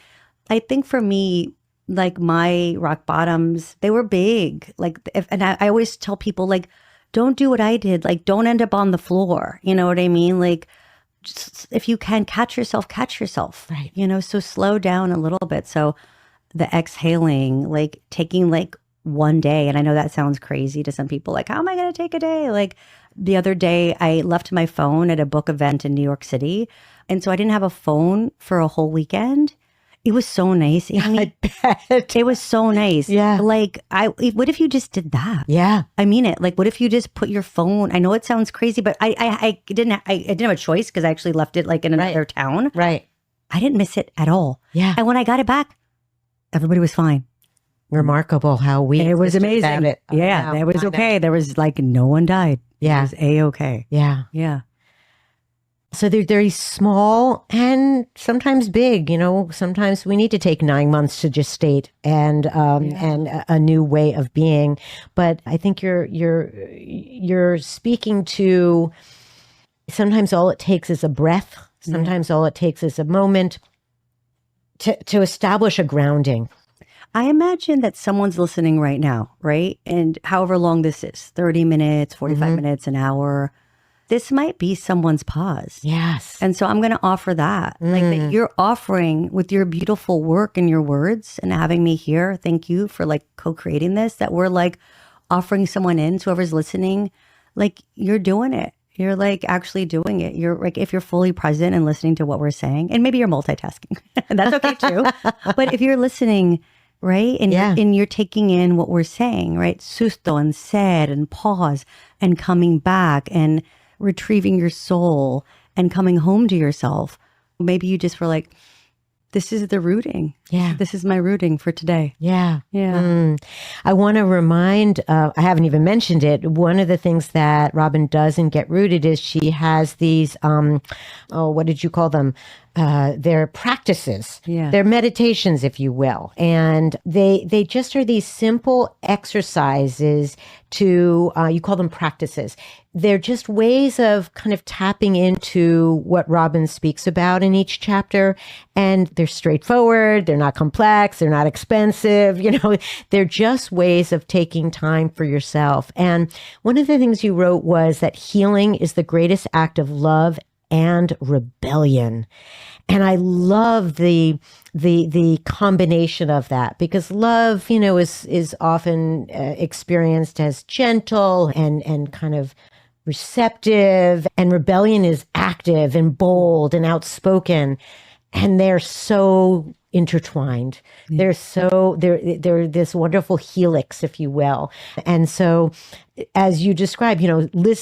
I think for me, like my rock bottoms, they were big. And I always tell people, like, don't do what I did. Like, don't end up on the floor. You know what I mean? Like, just, if you can catch yourself. Right. So slow down a little bit. So the exhaling, like taking like 1 day. And I know that sounds crazy to some people. Like, how am I going to take a day? Like the other day, I left my phone at a book event in New York City. And so I didn't have a phone for a whole weekend. It was so nice, Amy. I bet. It was so nice. Yeah. Like, what if you just did that? Yeah. I mean it. Like, what if you just put your phone? I know it sounds crazy, but I didn't have a choice because I actually left it like in another town. Right. I didn't miss it at all. Yeah. And when I got it back, everybody was fine. Remarkable how we. It was amazing. It. Yeah, that was okay. There was like no one died. Yeah. It was A-okay. Yeah. Yeah. So they're very small and sometimes big. Sometimes we need to take 9 months to gestate and a new way of being. But I think you're speaking to. Sometimes all it takes is a breath. Sometimes all it takes is a moment to establish a grounding. I imagine that someone's listening right now, right? And however long this is, 30 minutes, 45 minutes, an hour, this might be someone's pause. Yes. And so I'm going to offer that. Like that you're offering with your beautiful work and your words and having me here. Thank you for like co-creating this, that we're like offering someone in, so whoever's listening, like you're doing it. You're like actually doing it. You're like, if you're fully present and listening to what we're saying, and maybe you're multitasking, and that's okay too. But if you're listening, right? And you're taking in what we're saying, right? Susto and said and pause and coming back and retrieving your soul and coming home to yourself. Maybe you just were like, this is the rooting. Yeah. This is my rooting for today. Yeah. Yeah. I want to remind, I haven't even mentioned it. One of the things that Robyn does in Get Rooted is she has these, what did you call them? They're practices. Yeah. They're meditations, if you will. And they just are these simple exercises to, you call them practices. They're just ways of kind of tapping into what Robyn speaks about in each chapter. And they're straightforward. They're not complex. They're not expensive. They're just ways of taking time for yourself. And one of the things you wrote was that healing is the greatest act of love and rebellion. And I love the combination of that, because love, is often experienced as gentle and kind of receptive, and rebellion is active and bold and outspoken. And they're so intertwined. They're this wonderful helix, if you will. And so, as you described,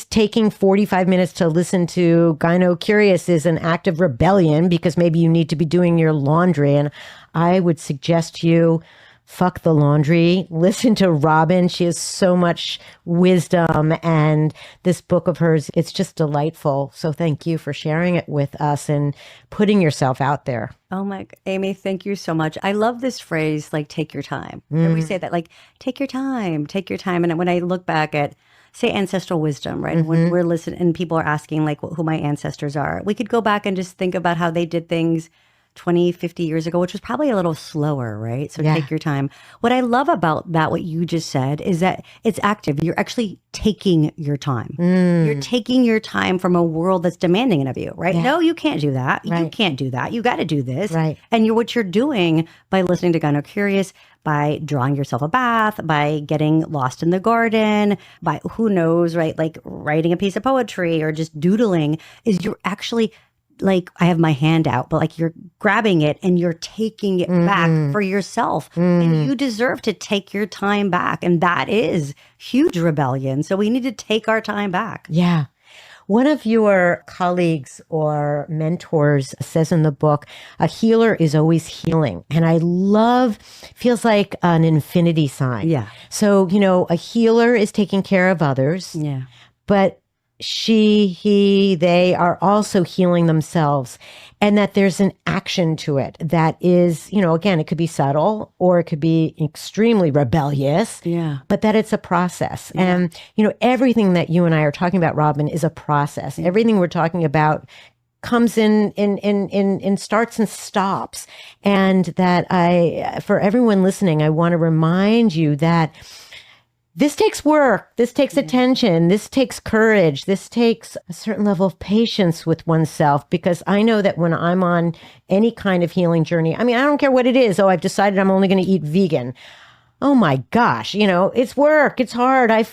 taking 45 minutes to listen to GynoCurious is an act of rebellion, because maybe you need to be doing your laundry. And I would suggest you fuck the laundry. Listen to Robyn. She has so much wisdom, and this book of hers, it's just delightful. So thank you for sharing it with us and putting yourself out there. Oh my, Amy, thank you so much. I love this phrase, like, take your time. And we say that, like, take your time, take your time. And when I look back at, say, ancestral wisdom, right? When we're listening and people are asking, like, who my ancestors are, we could go back and just think about how they did things 20, 50 years ago, which was probably a little slower, right? So take your time. What I love about that, what you just said, is that it's active. You're actually taking your time. You're taking your time from a world that's demanding it of you, right? No, you can't do that. Right. You can't do that. You got to do this. Right. And what you're doing by listening to GynoCurious, by drawing yourself a bath, by getting lost in the garden, by who knows, right? Like writing a piece of poetry or just doodling, is you're actually, like, I have my hand out, but like you're grabbing it and you're taking it back for yourself. And you deserve to take your time back. And that is huge rebellion. So we need to take our time back. Yeah. One of your colleagues or mentors says in the book, a healer is always healing. And I feels like an infinity sign. Yeah. So, a healer is taking care of others. Yeah. But they are also healing themselves, and that there's an action to it that is, again, it could be subtle or it could be extremely rebellious, but that it's a process. And, everything that you and I are talking about, Robyn, is a process. Everything we're talking about comes in starts and stops. And that for everyone listening, I want to remind you that this takes work. This takes attention. This takes courage. This takes a certain level of patience with oneself, because I know that when I'm on any kind of healing journey, I don't care what it is. Oh, I've decided I'm only going to eat vegan. Oh my gosh. It's work. It's hard. I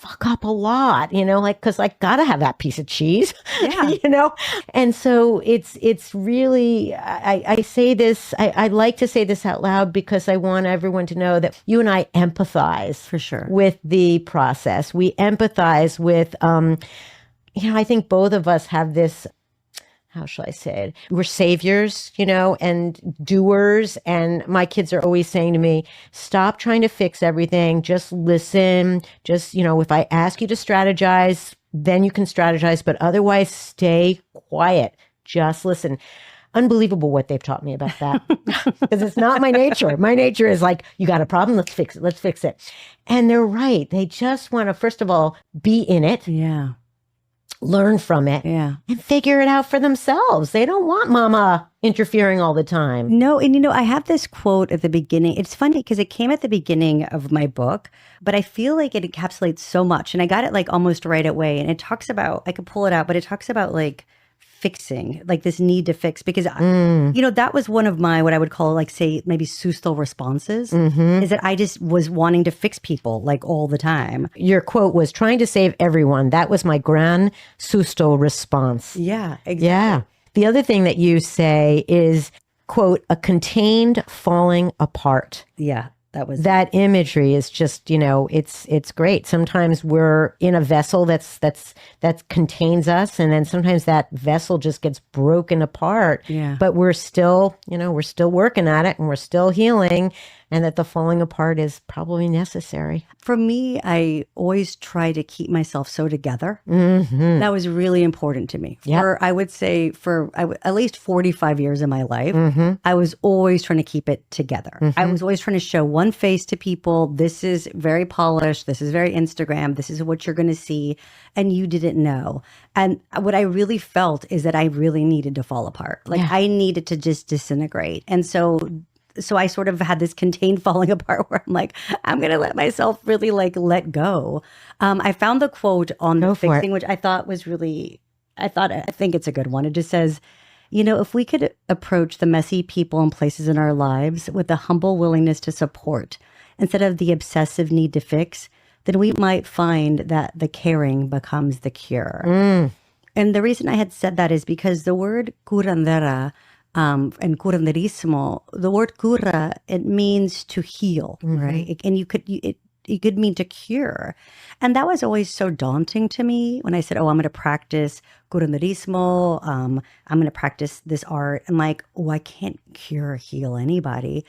fuck up a lot, like, cause I gotta have that piece of cheese, Yeah. And so it's really, I say this, I like to say this out loud because I want everyone to know that you and I empathize For sure. with the process. We empathize with, I think both of us have this, how shall I say it? We're saviors, and doers. And my kids are always saying to me, stop trying to fix everything. Just listen. Just, if I ask you to strategize, then you can strategize, but otherwise stay quiet. Just listen. Unbelievable what they've taught me about that, because it's not my nature. My nature is like, you got a problem? Let's fix it. Let's fix it. And they're right. They just want to, first of all, be in it. Yeah. Learn from it, Yeah. and figure it out for themselves. They don't want mama interfering all the time. No, and I have this quote at the beginning. It's funny because it came at the beginning of my book, but I feel like it encapsulates so much. And I got it like almost right away. And it talks about, I could pull it out, but it talks about like fixing, like this need to fix, because that was one of my, what I would call, like, say maybe susto responses, is that I just was wanting to fix people like all the time. Your quote was trying to save everyone. That was my gran susto response. Yeah, exactly. Yeah. The other thing that you say is, quote, a contained falling apart. Yeah. That imagery is just, it's great. Sometimes we're in a vessel that contains us, and then sometimes that vessel just gets broken apart. Yeah. But we're still, we're still working at it, and we're still healing, and that the falling apart is probably necessary. For me, I always try to keep myself so together. Mm-hmm. That was really important to me. Yep. I would say at least 45 years of my life, I was always trying to keep it together. I was always trying to show one face to people. This is very polished. This is very Instagram. This is what you're going to see. And you didn't know. And what I really felt is that I really needed to fall apart. Like I needed to just disintegrate. And so I sort of had this contained falling apart where I'm like, I'm going to let myself really like let go. I found the quote on the fixing, which I thought was really, I think it's a good one. It just says, if we could approach the messy people and places in our lives with a humble willingness to support instead of the obsessive need to fix, then we might find that the caring becomes the cure. And the reason I had said that is because the word curandera, and curanderismo, the word cura, it means to heal, right? And it could mean to cure. And that was always so daunting to me when I said, I'm going to practice curanderismo, I'm going to practice this art. I'm like, I can't cure or heal anybody.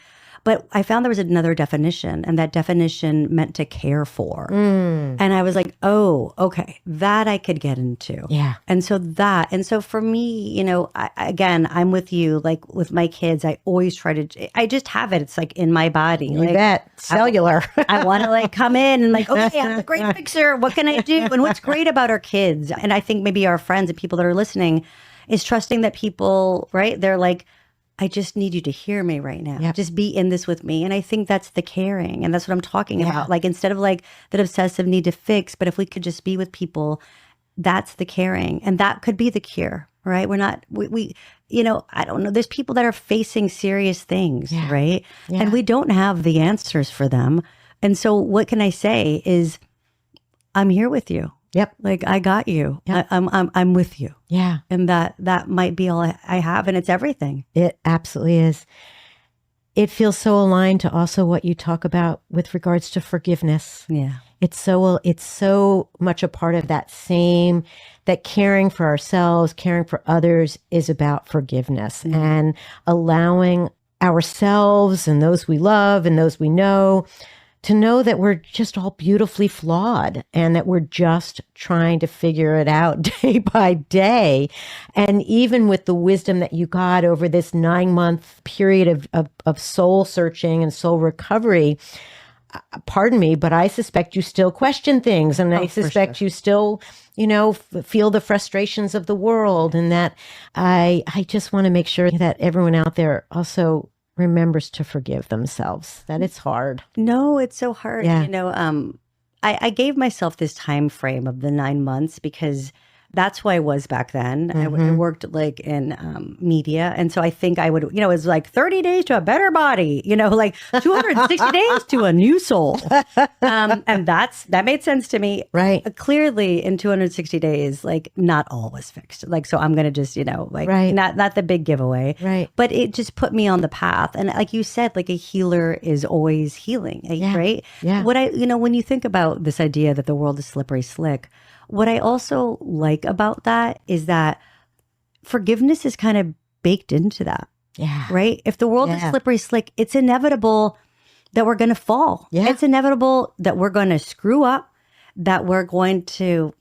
But I found there was another definition, and that definition meant to care for. And I was like, okay, that I could get into. Yeah. And so for me, I'm with you, like with my kids, I always try to, I just have it. It's like in my body. You like bet. Cellular. I want to like come in and like, okay, I'm the great fixer. What can I do? And what's great about our kids, and I think maybe our friends and people that are listening, is trusting that people, right? They're like, I just need you to hear me right now. Yep. Just be in this with me. And I think that's the caring. And that's what I'm talking about. Like, instead of like that obsessive need to fix, but if we could just be with people, that's the caring. And that could be the cure, right? We're not, we I don't know. There's people that are facing serious things, right? Yeah. And we don't have the answers for them. And so what can I say is, I'm here with you. Yep. Like, I got you. Yep. I'm with you. Yeah. And that might be all I have, and it's everything. It absolutely is. It feels so aligned to also what you talk about with regards to forgiveness. Yeah. It's so much a part of that caring for ourselves, caring for others is about forgiveness and allowing ourselves and those we love and those we know to know that we're just all beautifully flawed and that we're just trying to figure it out day by day. And even with the wisdom that you got over this 9-month period of soul searching and soul recovery, pardon me, but I suspect you still question things, and I suspect you still, feel the frustrations of the world, and that I just want to make sure that everyone out there also remembers to forgive themselves, that it's hard. No, it's so hard. Yeah. I gave myself this time frame of the 9 months because That's who I was back then. I worked like in media. And so I think I would, it was like 30 days to a better body, like 260 days to a new soul. And that made sense to me. Right. Clearly in 260 days, like not all was fixed. Like, so I'm going to just, Right. not the big giveaway. Right. But it just put me on the path. And like you said, like a healer is always healing, right? Yeah. What when you think about this idea that the world is slippery slick, what I also like about that is that forgiveness is kind of baked into that. Yeah. Right? If the world is slippery slick, it's inevitable that we're going to fall. Yeah. It's inevitable that we're going to screw up, that we're going to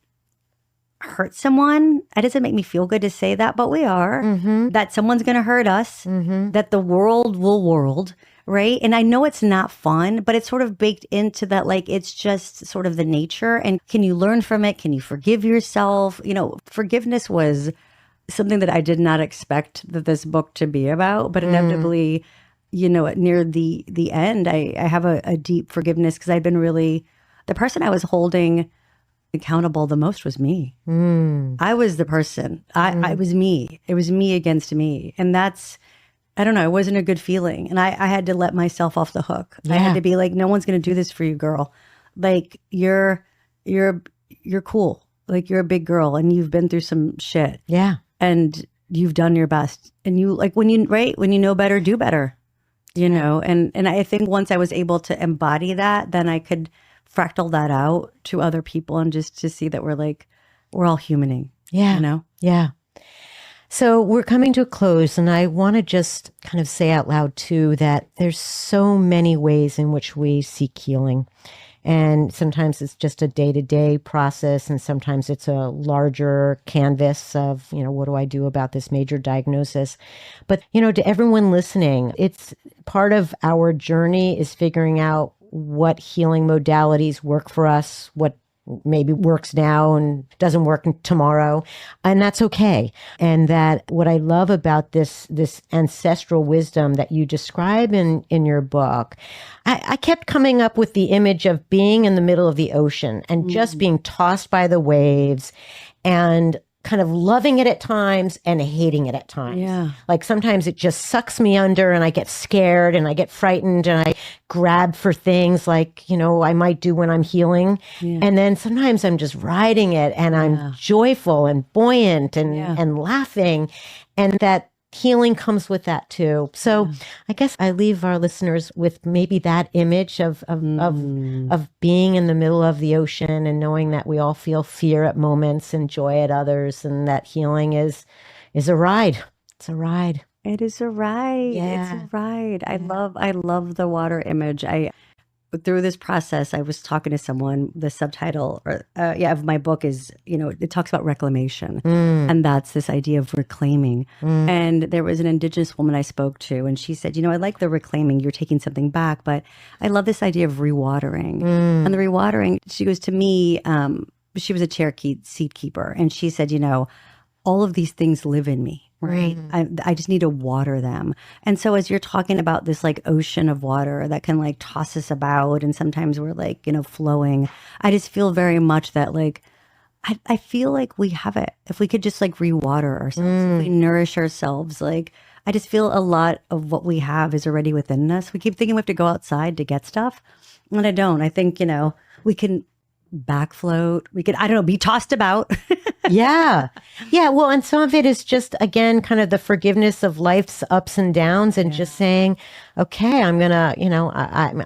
hurt someone. It doesn't make me feel good to say that, but we are. That someone's going to hurt us, that the world will world. Right. And I know it's not fun, but it's sort of baked into that, like, it's just sort of the nature. And can you learn from it? Can you forgive yourself? Forgiveness was something that I did not expect that this book to be about, but inevitably, near the end, I have a deep forgiveness because I've been really, the person I was holding accountable the most was me. I was the person. I was me. It was me against me. And that's, I don't know, it wasn't a good feeling. And I had to let myself off the hook. I had to be like, no one's going to do this for you, girl. Like, you're cool. Like, you're a big girl and you've been through some shit. Yeah. And you've done your best. And you, like, when you know better, do better, and I think once I was able to embody that, then I could fractal that out to other people and just to see that we're all humaning. Yeah. Yeah. So we're coming to a close, and I want to just kind of say out loud, too, that there's so many ways in which we seek healing. And sometimes it's just a day-to-day process, and sometimes it's a larger canvas of, what do I do about this major diagnosis? But, to everyone listening, it's part of our journey is figuring out what healing modalities work for us, what maybe works now and doesn't work tomorrow. And that's okay. And that what I love about this ancestral wisdom that you describe in your book, I kept coming up with the image of being in the middle of the ocean and just being tossed by the waves and kind of loving it at times and hating it at times. Yeah. Like sometimes it just sucks me under and I get scared and I get frightened and I grab for things like, I might do when I'm healing. Yeah. And then sometimes I'm just riding it and I'm joyful and buoyant and laughing. And that healing comes with that too. So I guess I leave our listeners with maybe that image of being in the middle of the ocean and knowing that we all feel fear at moments and joy at others, and that healing is a ride. It's a ride. It is a ride. Yeah. It's a ride. I love the water image. Through this process, I was talking to someone, the subtitle of my book is, it talks about reclamation. And that's this idea of reclaiming. And there was an Indigenous woman I spoke to, and she said, I like the reclaiming, you're taking something back, but I love this idea of rewatering. And the rewatering, she goes, to me, she was a Cherokee seed keeper. And she said, all of these things live in me. Right. I just need to water them. And so as you're talking about this like ocean of water that can like toss us about, and sometimes we're like, flowing, I just feel very much that like, I feel like we have it. If we could just like rewater ourselves, if we nourish ourselves, like I just feel a lot of what we have is already within us. We keep thinking we have to go outside to get stuff. And I don't. I think, we can back float. We could, be tossed about. Yeah. Well, and some of it is just, again, kind of the forgiveness of life's ups and downs and just saying, okay, I'm going to,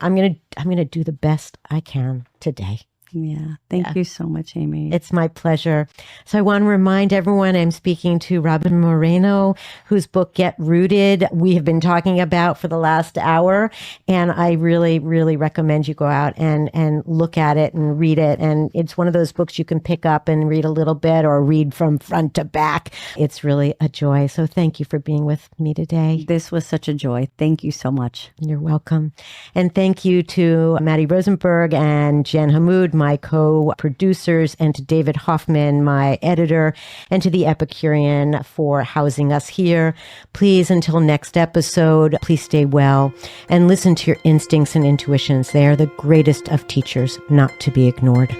I'm going to do the best I can today. Yeah. Thank you so much, Amy. It's my pleasure. So I want to remind everyone I'm speaking to Robyn Moreno, whose book, Get Rooted, we have been talking about for the last hour. And I really, really recommend you go out and look at it and read it. And it's one of those books you can pick up and read a little bit or read from front to back. It's really a joy. So thank you for being with me today. This was such a joy. Thank you so much. You're welcome. And thank you to Maddie Rosenberg and Jen Hammoud, my co-producers, and to David Hoffman, my editor, and to the Epicurean for housing us here. Please, until next episode, please stay well and listen to your instincts and intuitions. They are the greatest of teachers, not to be ignored.